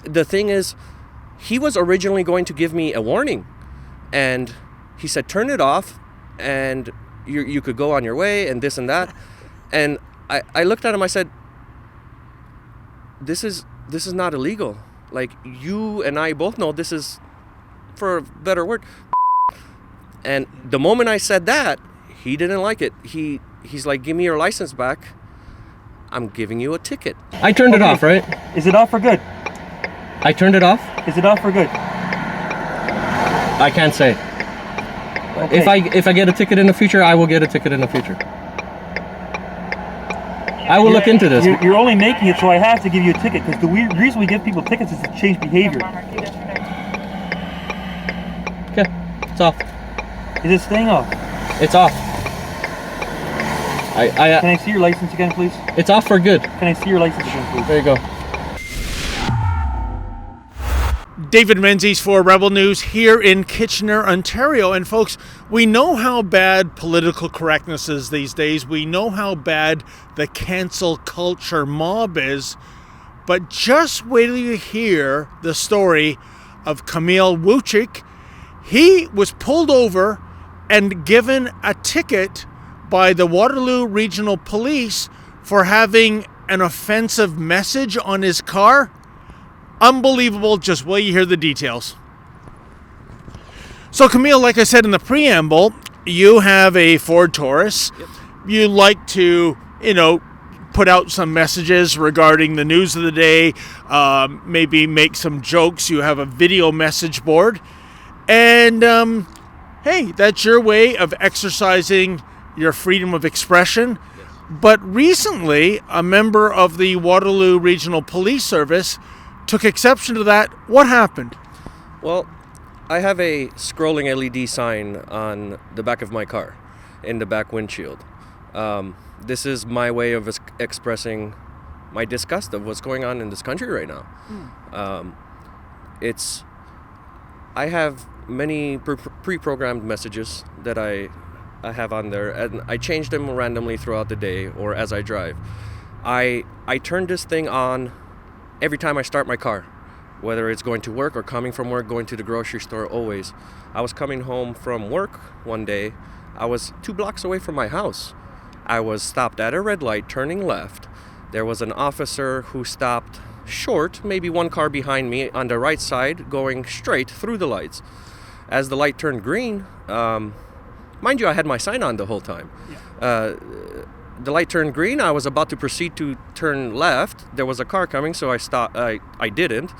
the thing is, he was originally going to give me a warning, and he said, turn it off, and you could go on your way, and this and that. And I looked at him, I said, this is not illegal. Like, you and I both know this is, for a better word. And the moment I said that, he didn't like it. He's like, give me your license back. I'm giving you a ticket. I turned it off, right? Is it off for good? I turned it off? Is it off for good? I can't say. Okay. If I get a ticket in the future, I will get a ticket in the future. I will look into this. You're only making it so I have to give you a ticket, because the reason we give people tickets is to change behavior. Okay, it's off. Is it staying off? It's off. Can I see your license again, please? It's off for good. Can I see your license again, please? There you go. David Menzies for Rebel News here in Kitchener, Ontario. And folks, we know how bad political correctness is these days. We know how bad the cancel culture mob is. But just wait till you hear the story of Kamil Wuchik. He was pulled over and given a ticket by the Waterloo Regional Police for having an offensive message on his car. Unbelievable. Just wait you hear the details. So Kamil, like I said in the preamble, you have a Ford Taurus. Yep. You like to, put out some messages regarding the news of the day, maybe make some jokes. You have a video message board. And, hey, that's your way of exercising your freedom of expression. Yes. But recently, a member of the Waterloo Regional Police Service took exception to that. What happened? Well, I have a scrolling LED sign on the back of my car, in the back windshield. This is my way of expressing my disgust of what's going on in this country right now. I have many pre-programmed messages that I have on there, and I change them randomly throughout the day or as I drive. I turn this thing on every time I start my car, whether it's going to work or coming from work, going to the grocery store, always. I was coming home from work one day. I was 2 blocks away from my house. I was stopped at a red light, turning left. There was an officer who stopped short, maybe one car behind me, on the right side, going straight through the lights. As the light turned green, mind you, I had my sign on the whole time. Yeah. The light turned green. I was about to proceed to turn left. There was a car coming, so I stopped. I didn't.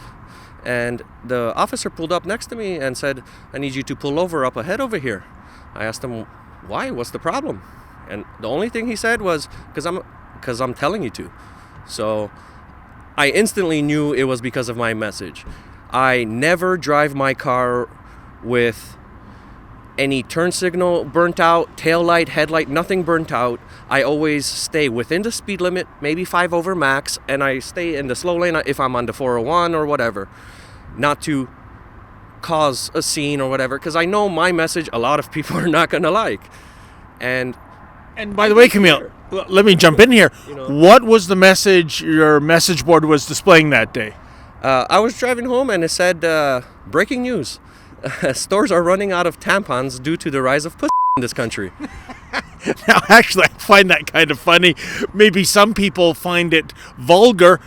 And the officer pulled up next to me and said, I need you to pull over up ahead over here. I asked him, why? What's the problem? And the only thing he said was, because I'm telling you to. So I instantly knew it was because of my message. I never drive my car with any turn signal burnt out, tail light, headlight, nothing burnt out. I always stay within the speed limit, maybe 5 over max, and I stay in the slow lane if I'm on the 401 or whatever, not to cause a scene or whatever, because I know my message a lot of people are not going to like. And by the way, Kamil, let me jump in here. What was the message your message board was displaying that day? I was driving home and it said, breaking news. Stores are running out of tampons due to the rise of pussy in this country. Now, actually, I find that kind of funny. Maybe some people find it vulgar.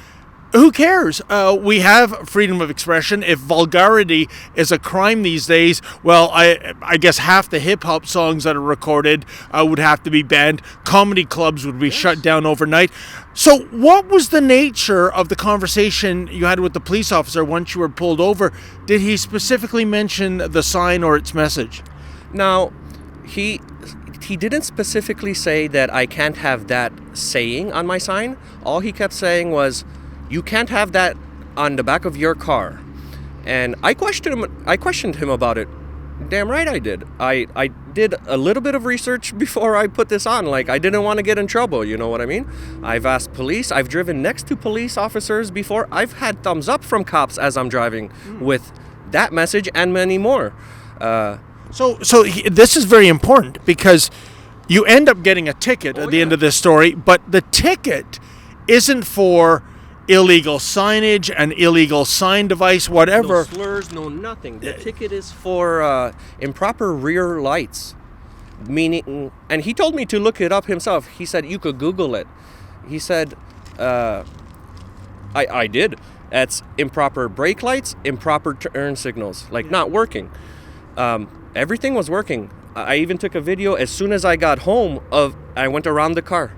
Who cares? We have freedom of expression. If vulgarity is a crime these days, well, I guess half the hip-hop songs that are recorded would have to be banned. Comedy clubs would be shut down overnight. So what was the nature of the conversation you had with the police officer once you were pulled over? Did he specifically mention the sign or its message? Now, he didn't specifically say that I can't have that saying on my sign. All he kept saying was, you can't have that on the back of your car. And I questioned him about it. Damn right I did. I did a little bit of research before I put this on. Like, I didn't want to get in trouble, you know what I mean? I've asked police. I've driven next to police officers before. I've had thumbs up from cops as I'm driving with that message and many more. So this is very important because you end up getting a ticket at the end of this story, but the ticket isn't for illegal signage, an illegal sign device, whatever. No slurs, no nothing. The ticket is for improper rear lights. Meaning, and he told me to look it up himself. He said you could Google it. He said, I did. That's improper brake lights, improper turn signals, like not working. Everything was working. I even took a video as soon as I got home I went around the car.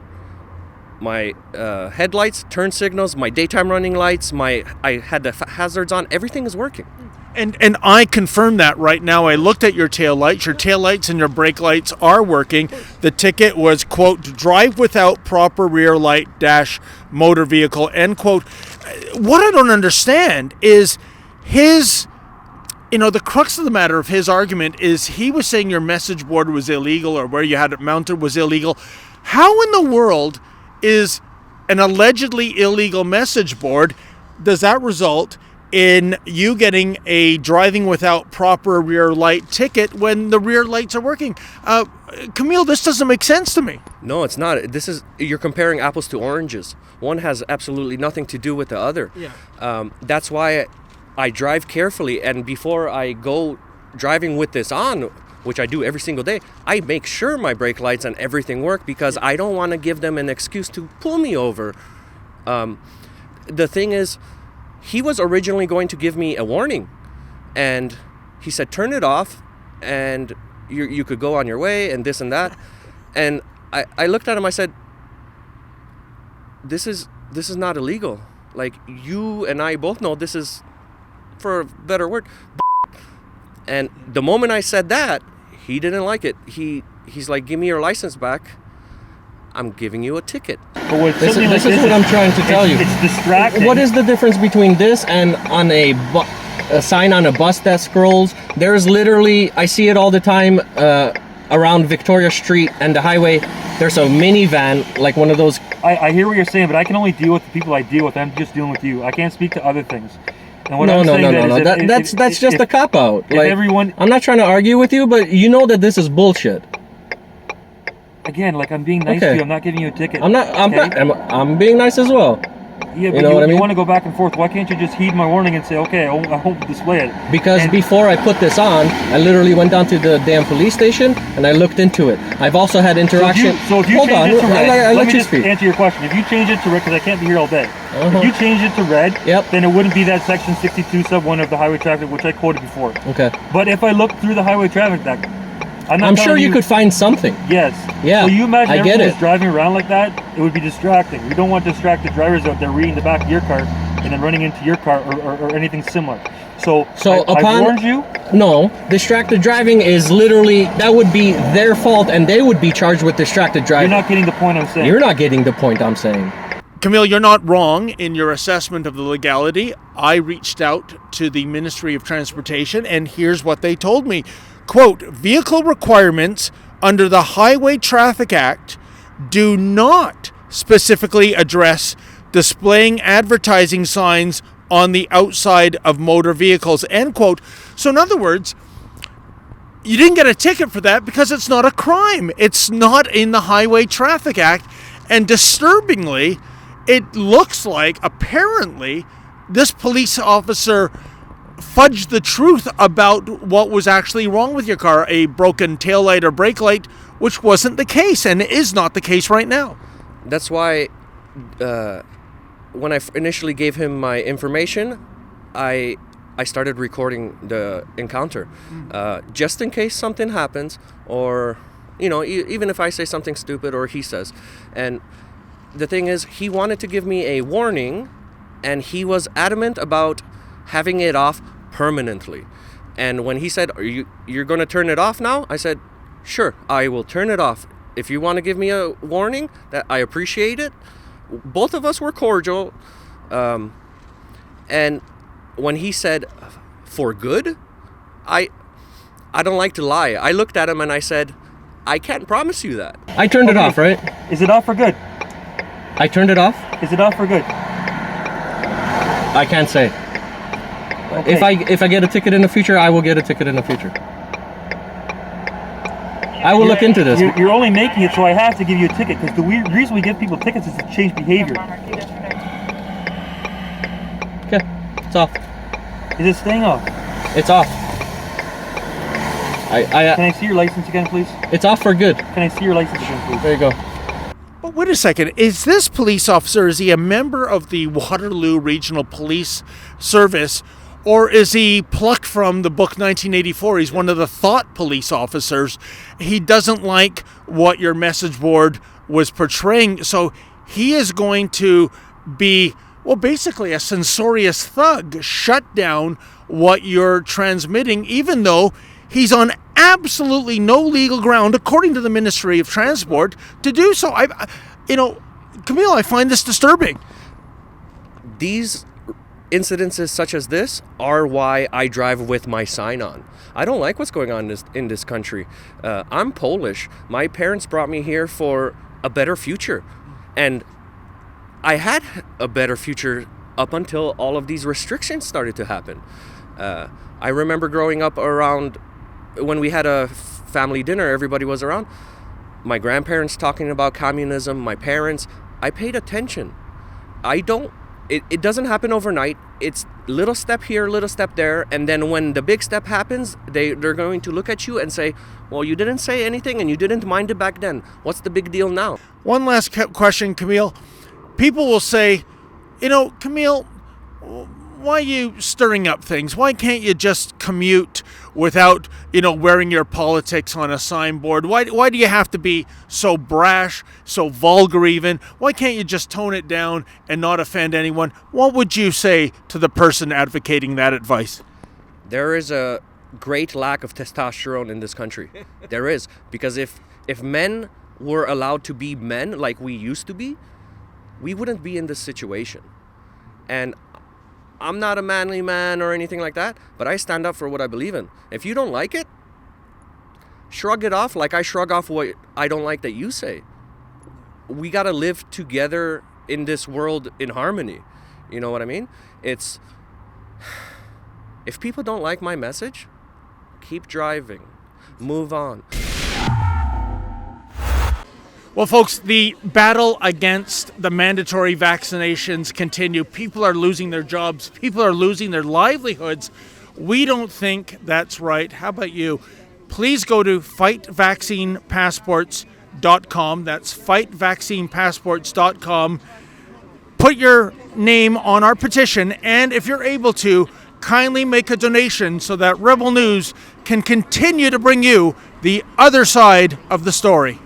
My headlights, turn signals, my daytime running lights, I had the hazards on. Everything is working. And I confirm that right now. I looked at your taillights and your brake lights are working. The ticket was, quote, drive without proper rear light dash motor vehicle, end quote. What I don't understand is the crux of the matter of his argument is he was saying your message board was illegal or where you had it mounted was illegal. How in the world is an allegedly illegal message board, does that result in you getting a driving without proper rear light ticket when the rear lights are working? Kamil, this doesn't make sense to me. No, it's not. You're comparing apples to oranges. One has absolutely nothing to do with the other. Yeah. That's why I drive carefully, and before I go driving with this on, which I do every single day, I make sure my brake lights and everything work because I don't want to give them an excuse to pull me over. The thing is, he was originally going to give me a warning, and he said, turn it off and you could go on your way and this and that. And I looked at him, I said, this is not illegal. Like, you and I both know this is, for a better word, and the moment I said that, he didn't like it. He's like, give me your license back. I'm giving you a ticket. This is what I'm trying to tell you. It's distracting. What is the difference between this and on a sign on a bus that scrolls? There's literally, I see it all the time around Victoria Street and the highway. There's a minivan, like one of those. I hear what you're saying, but I can only deal with the people I deal with. I'm just dealing with you. I can't speak to other things. And what No. I'm That's just a cop out. Like, everyone, I'm not trying to argue with you, but you know that this is bullshit. again, like, I'm being nice to you. I'm not giving you a ticket. I'm being nice as well. Yeah, but you know what I mean? You want to go back and forth. Why can't you just heed my warning and say, okay, I won't display it? Because before I put this on, I literally went down to the damn police station and I looked into it. I've also had interaction. So if you Hold on, change it to red, let me just answer your question. If you change it to red, because I can't be here all day. If you change it to red, then it wouldn't be that section 62 sub 1 of the highway traffic, which I quoted before. Okay. But if I look through the highway traffic, I'm sure you could find something. Yes. Yeah. So you imagine everyone was it. driving around like that, it would be distracting. We don't want distracted drivers out there reading the back of your car and then running into your car or anything similar. So I warned you? No, distracted driving is literally, that would be their fault and they would be charged with distracted driving. You're not getting the point I'm saying. You're not getting the point I'm saying. Kamil, you're not wrong in your assessment of the legality. I reached out to the Ministry of Transportation and here's what they told me. Quote, vehicle requirements under the Highway Traffic Act do not specifically address displaying advertising signs on the outside of motor vehicles, end quote. So in other words, you didn't get a ticket for that because it's not a crime. It's not in the Highway Traffic Act. And disturbingly, it looks like apparently this police officer fudged the truth about what was actually wrong with your car, a broken taillight or brake light, which wasn't the case and is not the case right now. That's why when I initially gave him my information, I started recording the encounter, just in case something happens, or even if I say something stupid or he says. And the thing is, he wanted to give me a warning, and he was adamant about having it off permanently. And when he said, you're going to turn it off now? I said, sure, I will turn it off. If you want to give me a warning, that I appreciate it. Both of us were cordial. And when he said, for good, I don't like to lie. I looked at him and I said, I can't promise you that. I turned it off, right? Is it off for good? I turned it off? Is it off for good? I can't say. Okay. If I get a ticket in the future, I will get a ticket in the future. I will look into this. You're only making it so I have to give you a ticket, because the reason we give people tickets is to change behavior. It's off. Is it staying off? It's off. Can I see your license again, please? It's off for good. Can I see your license again, please? There you go. But wait a second. Is this police officer, is he a member of the Waterloo Regional Police Service, or is he plucked from the book 1984? He's one of the thought police officers. He doesn't like what your message board was portraying, so he is going to be, well, basically a censorious thug, shut down what you're transmitting, even though he's on absolutely no legal ground, according to the Ministry of Transport, to do so. Kamil, I find this disturbing. These incidences such as this are why I drive with my sign on. I don't like what's going on in this country. I'm Polish. My parents brought me here for a better future. And I had a better future up until all of these restrictions started to happen. I remember growing up around when we had a family dinner, everybody was around. My grandparents talking about communism, my parents, I paid attention. It doesn't happen overnight. It's little step here, little step there, and then when the big step happens, they're going to look at you and say, well, you didn't say anything and you didn't mind it back then. What's the big deal now? One last question, Kamil. People will say, Kamil, why are you stirring up things? Why can't you just commute without, wearing your politics on a signboard? Why do you have to be so brash, so vulgar even? Why can't you just tone it down and not offend anyone? What would you say to the person advocating that advice? There is a great lack of testosterone in this country. There is. Because if men were allowed to be men like we used to be, we wouldn't be in this situation. And I'm not a manly man or anything like that, but I stand up for what I believe in. If you don't like it, shrug it off like I shrug off what I don't like that you say. We got to live together in this world in harmony. You know what I mean? If people don't like my message, keep driving. Move on. Well, folks, the battle against the mandatory vaccinations continue. People are losing their jobs. People are losing their livelihoods. We don't think that's right. How about you? Please go to fightvaccinepassports.com. That's fightvaccinepassports.com. Put your name on our petition, and if you're able to, kindly make a donation so that Rebel News can continue to bring you the other side of the story.